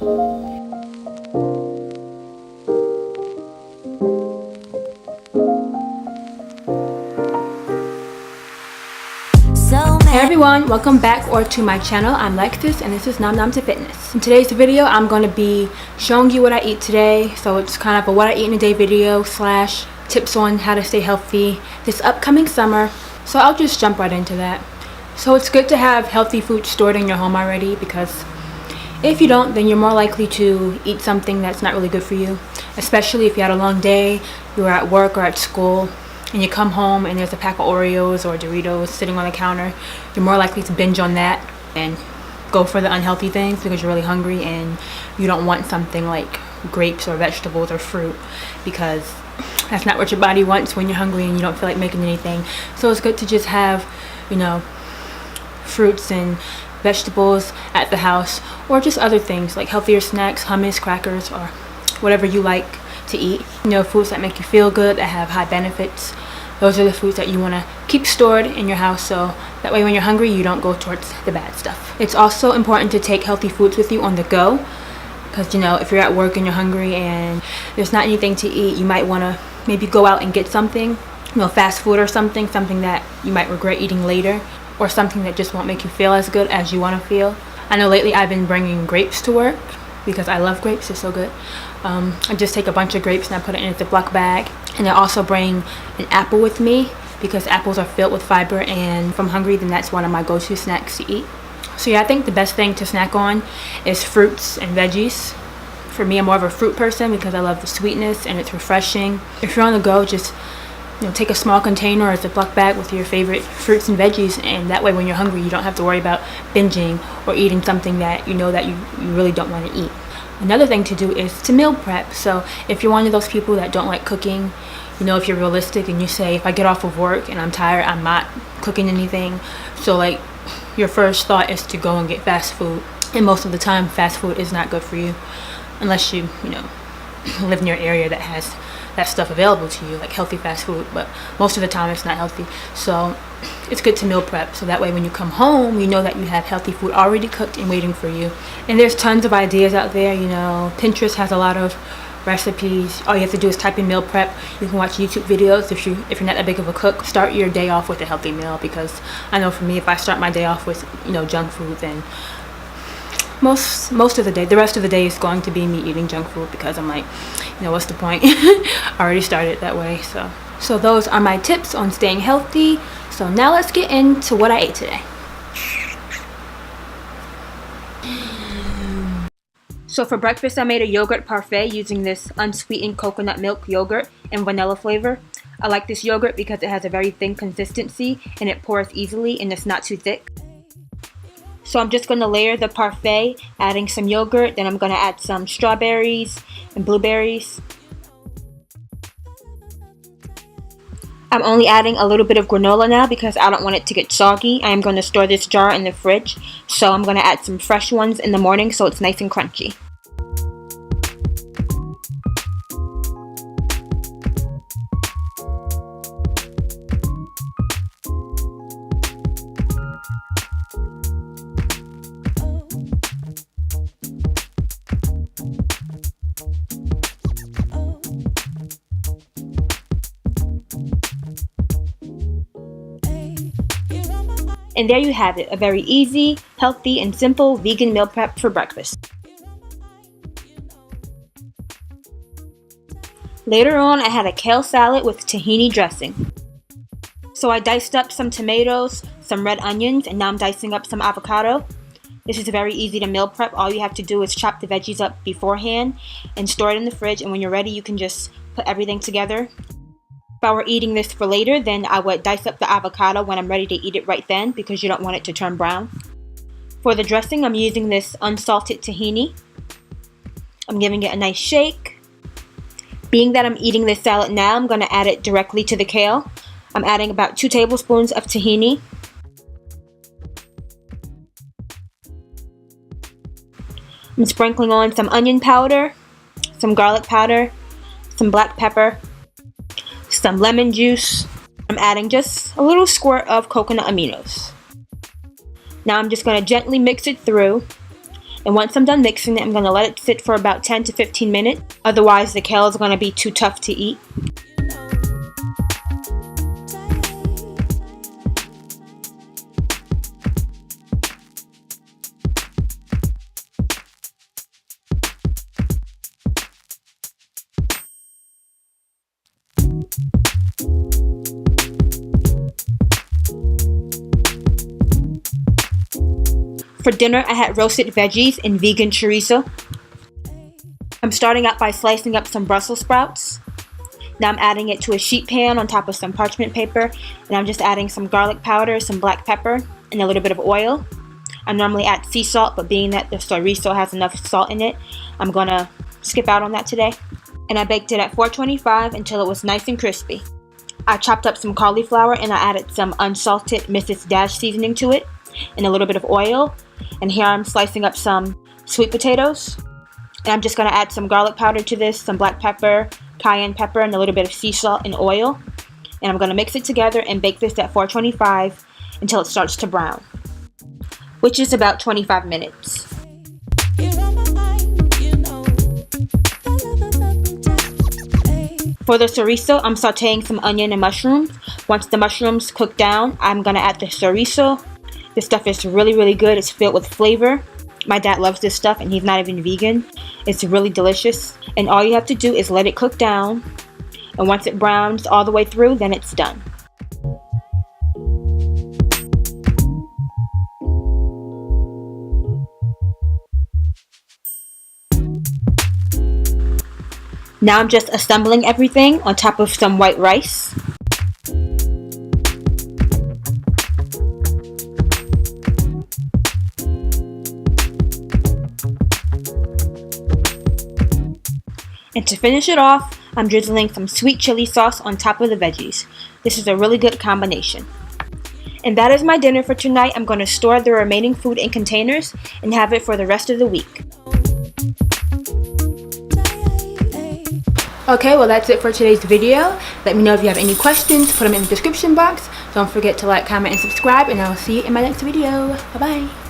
Hey everyone, welcome back or to my channel. I'm Blackfish and this is Nom Nom to Fitness. In today's video, I'm going to be showing you what I eat today. So it's kind of a what I eat in a day video slash tips on how to stay healthy this upcoming summer. So I'll just jump right into that. So it's good to have healthy food stored in your home already, because if you don't, then you're more likely to eat something that's not really good for you. Especially if you had a long day, you were at work or at school, and you come home and there's a pack of Oreos or Doritos sitting on the counter. You're more likely to binge on that and go for the unhealthy things because you're really hungry and you don't want something like grapes or vegetables or fruit, because that's not what your body wants when you're hungry and you don't feel like making anything. So it's good to just have, you know, fruits and vegetables at the house, or just other things like healthier snacks, hummus, crackers, or whatever you like to eat. You know, foods that make you feel good, that have high benefits. Those are the foods that you want to keep stored in your house, so that way when you're hungry you don't go towards the bad stuff. It's also important to take healthy foods with you on the go, because you know, if you're at work and you're hungry and there's not anything to eat, you might want to maybe go out and get something, you know, fast food or something that you might regret eating later, or something that just won't make you feel as good as you want to feel. I know lately I've been bringing grapes to work because I love grapes, they're so good. I just take a bunch of grapes and I put it in a Ziploc bag, and I also bring an apple with me because apples are filled with fiber, and if I'm hungry then that's one of my go-to snacks to eat. So yeah, I think the best thing to snack on is fruits and veggies. For me, I'm more of a fruit person because I love the sweetness and it's refreshing. If you're on the go, just take a small container or a Ziploc bag with your favorite fruits and veggies, and that way when you're hungry you don't have to worry about binging or eating something that you know that you really don't want to eat. Another thing to do is to meal prep. So if you're one of those people that don't like cooking, you know, if you're realistic and you say, if I get off of work and I'm tired, I'm not cooking anything. So like your first thought is to go and get fast food. And most of the time fast food is not good for you unless you live near an area that has that stuff available to you, like healthy fast food, but most of the time it's not healthy. So it's good to meal prep, so that way when you come home you know that you have healthy food already cooked and waiting for you. And there's tons of ideas out there, you know, Pinterest has a lot of recipes. All you have to do is type in meal prep. You can watch YouTube videos. If you're not that big of a cook, start your day off with a healthy meal, because I know for me, if I start my day off with junk food, then most of the day, the rest of the day is going to be me eating junk food, because I'm like, what's the point? I already started that way. So those are my tips on staying healthy. So now let's get into what I ate today. So for breakfast I made a yogurt parfait using this unsweetened coconut milk yogurt and vanilla flavor. I like this yogurt because it has a very thin consistency and it pours easily and it's not too thick. So I'm just going to layer the parfait, adding some yogurt, then I'm going to add some strawberries and blueberries. I'm only adding a little bit of granola now because I don't want it to get soggy. I am going to store this jar in the fridge, so I'm going to add some fresh ones in the morning so it's nice and crunchy. And there you have it, a very easy, healthy, and simple vegan meal prep for breakfast. Later on, I had a kale salad with tahini dressing. So I diced up some tomatoes, some red onions, and now I'm dicing up some avocado. This is very easy to meal prep. All you have to do is chop the veggies up beforehand and store it in the fridge, and when you're ready, you can just put everything together. If I were eating this for later, then I would dice up the avocado when I'm ready to eat it right then, because you don't want it to turn brown. For the dressing, I'm using this unsalted tahini. I'm giving it a nice shake. Being that I'm eating this salad now, I'm going to add it directly to the kale. I'm adding about 2 tablespoons of tahini. I'm sprinkling on some onion powder, some garlic powder, some black pepper, some lemon juice. I'm adding just a little squirt of coconut aminos. Now I'm just going to gently mix it through. And once I'm done mixing it, I'm going to let it sit for about 10 to 15 minutes. Otherwise, the kale is going to be too tough to eat. For dinner, I had roasted veggies and vegan chorizo. I'm starting out by slicing up some Brussels sprouts. Now I'm adding it to a sheet pan on top of some parchment paper, and I'm just adding some garlic powder, some black pepper, and a little bit of oil. I normally add sea salt, but being that the chorizo has enough salt in it, I'm gonna skip out on that today. And I baked it at 425 until it was nice and crispy. I chopped up some cauliflower and I added some unsalted Mrs. Dash seasoning to it and a little bit of oil. And here I'm slicing up some sweet potatoes. And I'm just going to add some garlic powder to this, some black pepper, cayenne pepper, and a little bit of sea salt and oil. And I'm going to mix it together and bake this at 425 until it starts to brown, which is about 25 minutes. For the chorizo, I'm sauteing some onion and mushrooms. Once the mushrooms cook down, I'm going to add the chorizo. This stuff is really, really good. It's filled with flavor. My dad loves this stuff and he's not even vegan. It's really delicious. And all you have to do is let it cook down. And once it browns all the way through, then it's done. Now I'm just assembling everything on top of some white rice. And to finish it off, I'm drizzling some sweet chili sauce on top of the veggies. This is a really good combination. And that is my dinner for tonight. I'm going to store the remaining food in containers and have it for the rest of the week. Okay, well that's it for today's video. Let me know if you have any questions. Put them in the description box. Don't forget to like, comment, and subscribe. And I'll see you in my next video. Bye-bye.